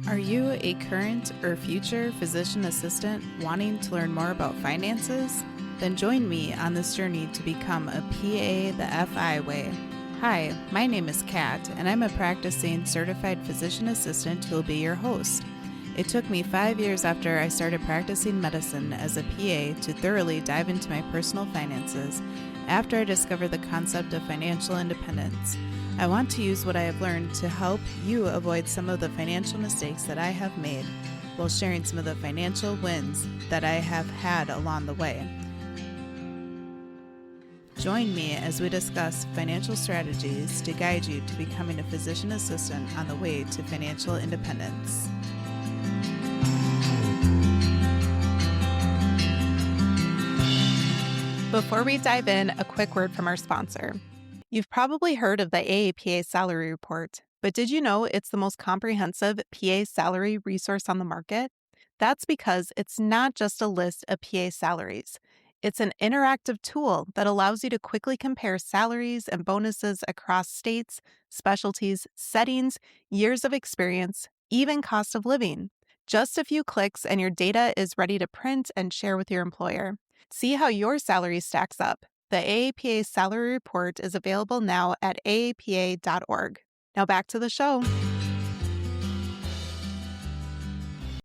Are you a current or future physician assistant wanting to learn more about finances? Then join me on this journey to become a PA the FI way. Hi, my name is Kat, and I'm a practicing certified physician assistant who will be your host. It took me 5 years after I started practicing medicine as a PA to thoroughly dive into my personal finances after I discovered the concept of financial independence. I want to use what I have learned to help you avoid some of the financial mistakes that I have made while sharing some of the financial wins that I have had along the way. Join me as we discuss financial strategies to guide you to becoming a physician assistant on the way to financial independence. Before we dive in, a quick word from our sponsor. You've probably heard of the AAPA Salary Report, but did you know it's the most comprehensive PA salary resource on the market? That's because it's not just a list of PA salaries. It's an interactive tool that allows you to quickly compare salaries and bonuses across states, specialties, settings, years of experience, even cost of living. Just a few clicks and your data is ready to print and share with your employer. See how your salary stacks up. The AAPA Salary Report is available now at aapa.org. Now back to the show.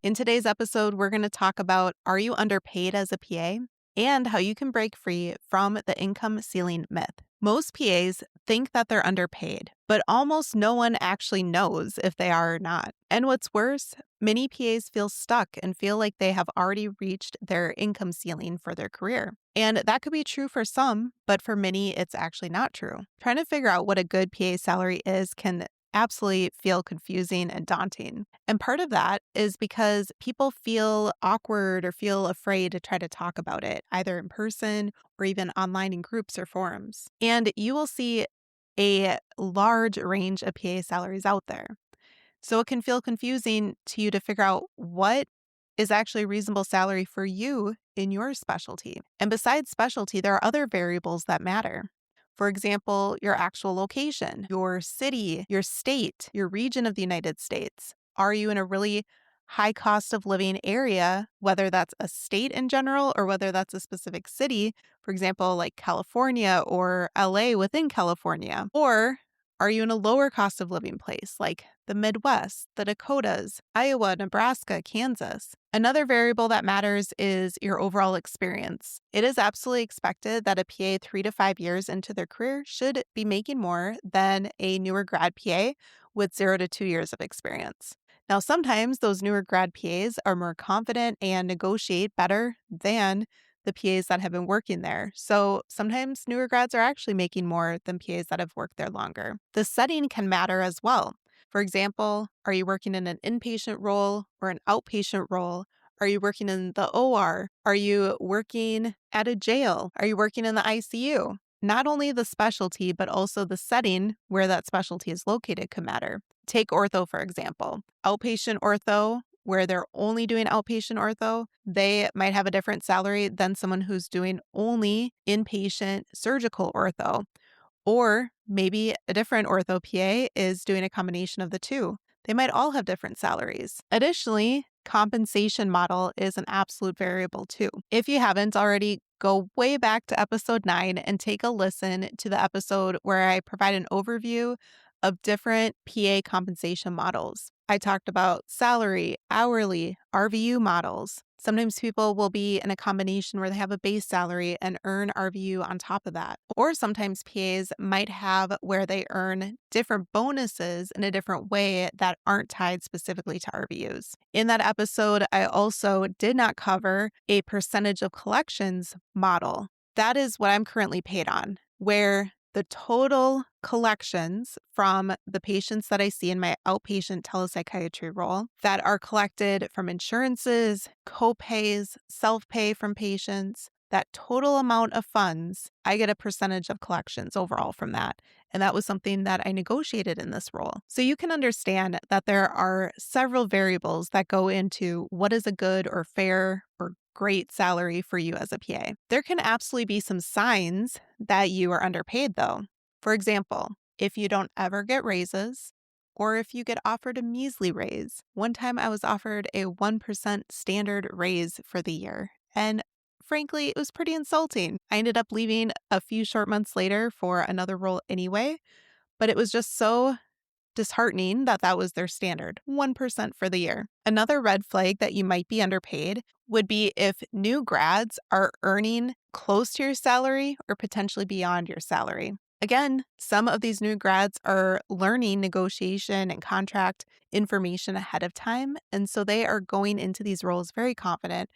In today's episode, we're going to talk about, are you underpaid as a PA? And how you can break free from the income ceiling myth. Most PAs think that they're underpaid, but almost no one actually knows if they are or not. And what's worse, many PAs feel stuck and feel like they have already reached their income ceiling for their career. And that could be true for some, but for many, it's actually not true. Trying to figure out what a good PA salary is can absolutely feel confusing and daunting. And part of that is because people feel awkward or feel afraid to try to talk about it, either in person or even online in groups or forums. And you will see a large range of PA salaries out there. So it can feel confusing to you to figure out what is actually a reasonable salary for you in your specialty. And besides specialty, there are other variables that matter. For example, your actual location, your city, your state, your region of the United States. Are you in a really high cost of living area, whether that's a state in general or whether that's a specific city, for example, like California or LA within California? Or are you in a lower cost of living place like the Midwest, the Dakotas, Iowa, Nebraska, Kansas? Another variable that matters is your overall experience. It is absolutely expected that a PA 3 to 5 years into their career should be making more than a newer grad PA with 0 to 2 years of experience. Now, sometimes those newer grad PAs are more confident and negotiate better than the PAs that have been working there. So sometimes newer grads are actually making more than PAs that have worked there longer. The setting can matter as well. For example, are you working in an inpatient role or an outpatient role? Are you working in the OR? Are you working at a jail? Are you working in the ICU? Not only the specialty, but also the setting where that specialty is located could matter. Take ortho, for example. Outpatient ortho, where they're only doing outpatient ortho, they might have a different salary than someone who's doing only inpatient surgical ortho. Or maybe a different ortho PA is doing a combination of the two. They might all have different salaries. Additionally, compensation model is an absolute variable too. If you haven't already, go way back to episode 9 and take a listen to the episode where I provide an overview of different PA compensation models. I talked about salary, hourly, RVU models. Sometimes people will be in a combination where they have a base salary and earn RVU on top of that. Or sometimes PAs might have where they earn different bonuses in a different way that aren't tied specifically to RVUs. In that episode, I also did not cover a percentage of collections model. That is what I'm currently paid on, where the total collections from the patients that I see in my outpatient telepsychiatry role that are collected from insurances, co-pays, self-pay from patients, that total amount of funds, I get a percentage of collections overall from that. And that was something that I negotiated in this role. So you can understand that there are several variables that go into what is a good or fair or great salary for you as a PA. There can absolutely be some signs that you are underpaid though. For example, if you don't ever get raises, or if you get offered a measly raise. One time I was offered a 1% standard raise for the year, and frankly, it was pretty insulting. I ended up leaving a few short months later for another role anyway, but it was just so disheartening that that was their standard, 1% for the year. Another red flag that you might be underpaid would be if new grads are earning close to your salary or potentially beyond your salary. Again, some of these new grads are learning negotiation and contract information ahead of time, and so they are going into these roles very confident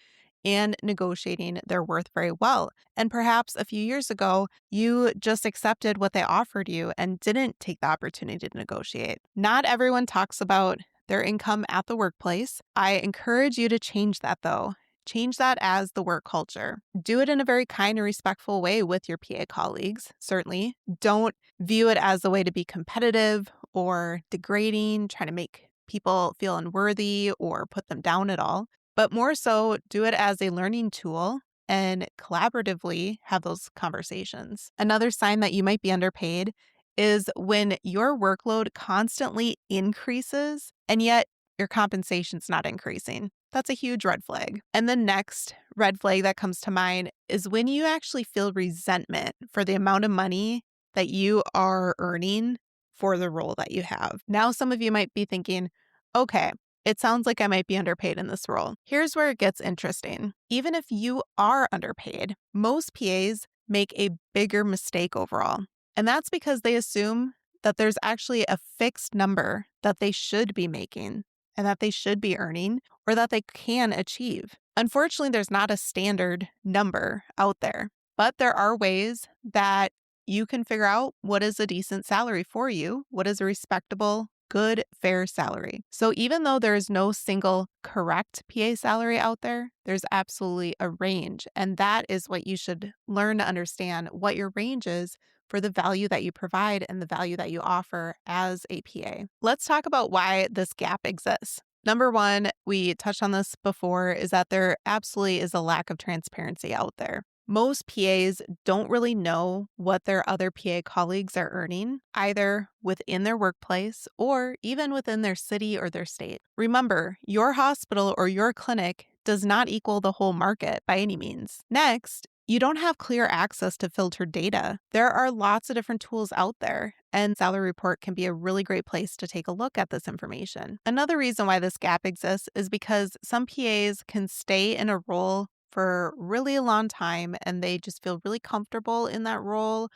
and negotiating their worth very well. And perhaps a few years ago, you just accepted what they offered you and didn't take the opportunity to negotiate. Not everyone talks about their income at the workplace. I encourage you to change that though. Change that as the work culture. Do it in a very kind and respectful way with your PA colleagues, certainly. Don't view it as a way to be competitive or degrading, trying to make people feel unworthy or put them down at all, but more so do it as a learning tool and collaboratively have those conversations. Another sign that you might be underpaid is when your workload constantly increases and yet your compensation's not increasing. That's a huge red flag. And the next red flag that comes to mind is when you actually feel resentment for the amount of money that you are earning for the role that you have. Now, some of you might be thinking, okay, it sounds like I might be underpaid in this role. Here's where it gets interesting. Even if you are underpaid, most PAs make a bigger mistake overall. And that's because they assume that there's actually a fixed number that they should be making and that they should be earning or that they can achieve. Unfortunately, there's not a standard number out there, but there are ways that you can figure out what is a decent salary for you, what is a respectable, good, fair salary. So even though there is no single correct PA salary out there, there's absolutely a range. And that is what you should learn to understand, what your range is for the value that you provide and the value that you offer as a PA. Let's talk about why this gap exists. Number one, we touched on this before, is that there absolutely is a lack of transparency out there. Most PAs don't really know what their other PA colleagues are earning, either within their workplace or even within their city or their state. Remember, your hospital or your clinic does not equal the whole market by any means. Next, you don't have clear access to filtered data. There are lots of different tools out there, and Salary Report can be a really great place to take a look at this information. Another reason why this gap exists is because some PAs can stay in a role for really a long time and they just feel really comfortable in that role,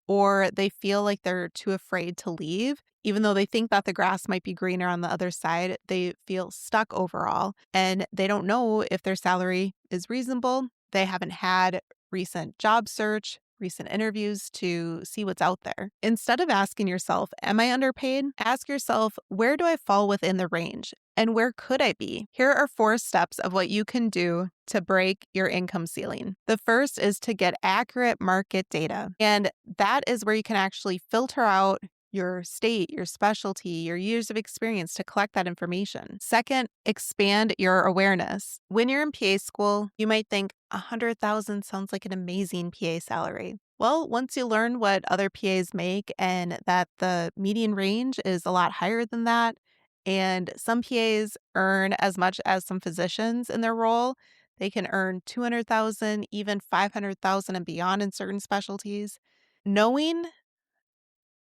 or they feel like they're too afraid to leave. Even though they think that the grass might be greener on the other side, they feel stuck overall and they don't know if their salary is reasonable. They haven't had recent job search, recent interviews to see what's out there. Instead of asking yourself, am I underpaid? Ask yourself, where do I fall within the range? And where could I be? Here are 4 steps of what you can do to break your income ceiling. The first is to get accurate market data. And that is where you can actually filter out your state, your specialty, your years of experience to collect that information. Second, expand your awareness. When you're in PA school, you might think 100,000 sounds like an amazing PA salary. Well, once you learn what other PAs make and that the median range is a lot higher than that, and some PAs earn as much as some physicians in their role, they can earn 200,000, even 500,000 and beyond in certain specialties. Knowing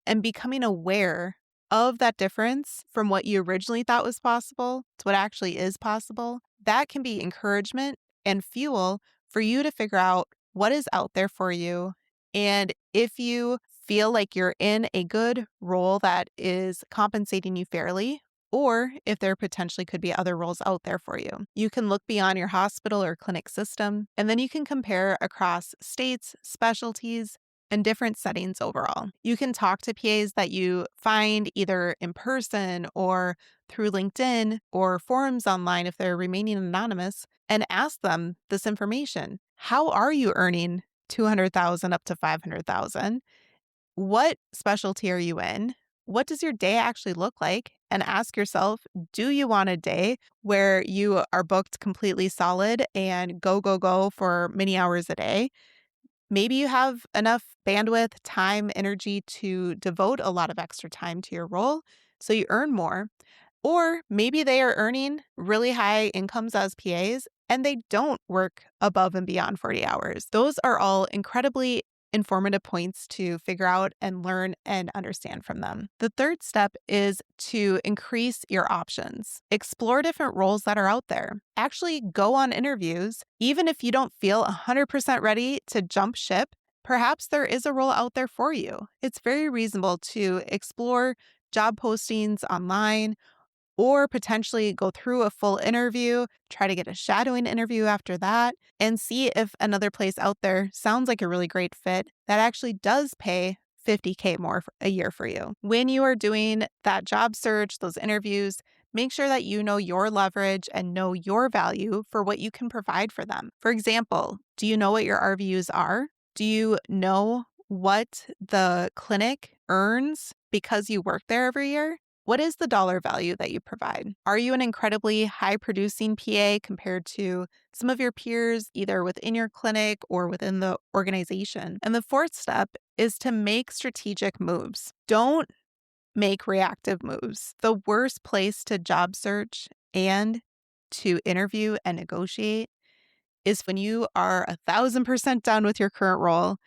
and becoming aware of that difference from what you originally thought was possible to what actually is possible, that can be encouragement and fuel for you to figure out what is out there for you. And if you feel like you're in a good role that is compensating you fairly, or if there potentially could be other roles out there for you. You can look beyond your hospital or clinic system, and then you can compare across states, specialties, and different settings overall. You can talk to PAs that you find either in person or through LinkedIn or forums online if they're remaining anonymous, and ask them this information. How are you earning 200,000 up to 500,000? What specialty are you in? What does your day actually look like? And ask yourself, do you want a day where you are booked completely solid and go for many hours a day? Maybe you have enough bandwidth, time, energy to devote a lot of extra time to your role. so you earn more. Or maybe they are earning really high incomes as PAs and they don't work above and beyond 40 hours. Those are all incredibly informative points to figure out and learn and understand from them. The third step is to increase your options. Explore different roles that are out there. Actually go on interviews. Even if you don't feel 100% ready to jump ship, perhaps there is a role out there for you. It's very reasonable to explore job postings online or potentially go through a full interview, try to get a shadowing interview after that, and see if another place out there sounds like a really great fit that actually does pay $50K more a year for you. When you are doing that job search, those interviews, make sure that you know your leverage and know your value for what you can provide for them. For example, do you know what your RVUs are? Do you know what the clinic earns because you work there every year? What is the dollar value that you provide? Are you an incredibly high producing PA compared to some of your peers, either within your clinic or within the organization? And the fourth step is to make strategic moves. Don't make reactive moves. The worst place to job search and to interview and negotiate is when you are 1,000% done with your current role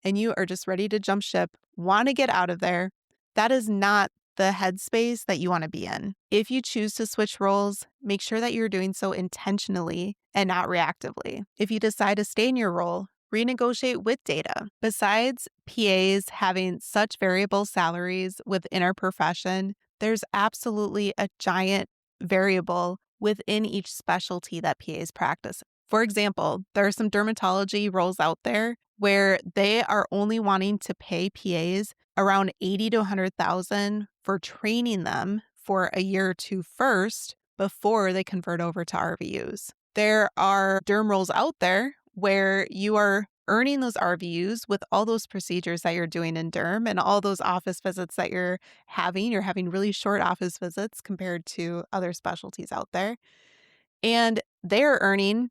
and you are just ready to jump ship, want to get out of there. That is not the headspace that you want to be in. If you choose to switch roles, make sure that you're doing so intentionally and not reactively. If you decide to stay in your role, renegotiate with data. Besides PAs having such variable salaries within our profession, there's absolutely a giant variable within each specialty that PAs practice. For example, there are some dermatology roles out there where they are only wanting to pay PAs around $80,000 to $100,000 for training them for a year or two first before they convert over to RVUs. There are derm roles out there where you are earning those RVUs with all those procedures that you're doing in derm and all those office visits that you're having. You're having really short office visits compared to other specialties out there. And they're earning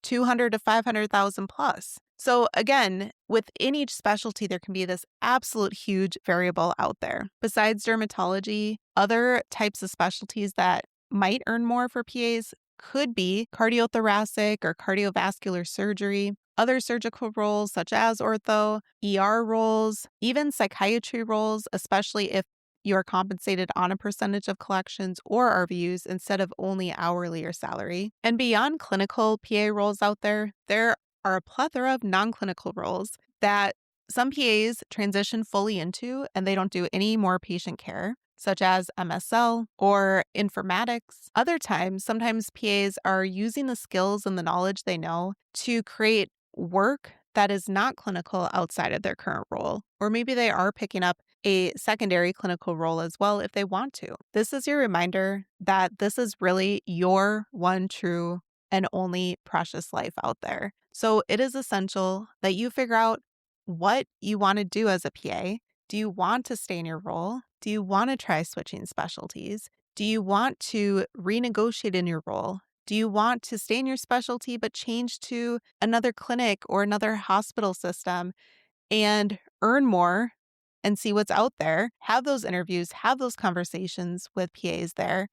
200 to 500,000 plus. So again, within each specialty, there can be this absolute huge variable out there. Besides dermatology, other types of specialties that might earn more for PAs could be cardiothoracic or cardiovascular surgery, other surgical roles such as ortho, ER roles, even psychiatry roles, especially if you are compensated on a percentage of collections or RVUs instead of only hourly or salary. And beyond clinical PA roles out there, there are a plethora of non-clinical roles that some PAs transition fully into and they don't do any more patient care, such as MSL or informatics. Other times, sometimes PAs are using the skills and the knowledge they know to create work that is not clinical outside of their current role. Or maybe they are picking up a secondary clinical role as well if they want to. This is your reminder that this is really your one true and only precious life out there. So it is essential that you figure out what you want to do as a PA. Do you want to stay in your role? Do you want to try switching specialties? Do you want to renegotiate in your role? Do you want to stay in your specialty but change to another clinic or another hospital system and earn more and see what's out there? Have those interviews, have those conversations with PAs there.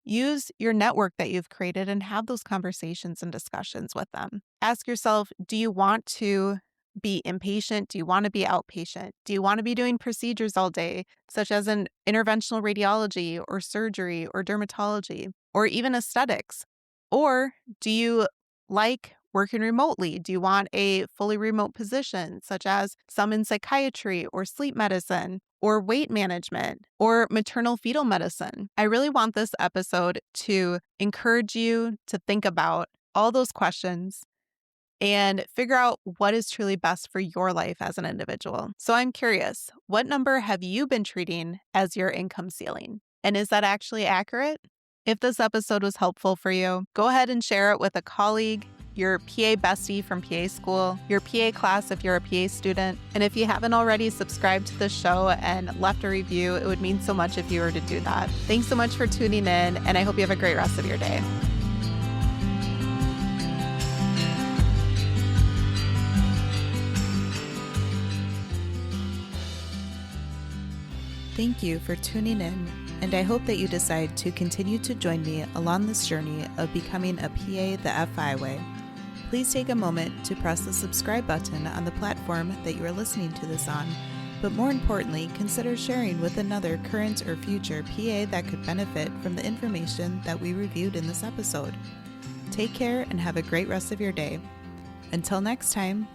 Use your network that you've created and have those conversations and discussions with them. Ask yourself, do you want to be inpatient? Do you want to be outpatient? Do you want to be doing procedures all day, such as an interventional radiology or surgery or dermatology or even aesthetics? Or do you like working remotely? Do you want a fully remote position, such as some in psychiatry or sleep medicine or weight management or maternal fetal medicine? I really want this episode to encourage you to think about all those questions and figure out what is truly best for your life as an individual. So I'm curious, what number have you been treating as your income ceiling? And is that actually accurate? If this episode was helpful for you, go ahead and share it with a colleague, your PA bestie from PA school, your PA class if you're a PA student. And if you haven't already subscribed to the show and left a review, it would mean so much if you were to do that. Thanks so much for tuning in, and I hope you have a great rest of your day. Thank you for tuning in and I hope that you decide to continue to join me along this journey of becoming a PA the FI way. Please take a moment to press the subscribe button on the platform that you are listening to this on, but more importantly, consider sharing with another current or future PA that could benefit from the information that we reviewed in this episode. Take care and have a great rest of your day. Until next time.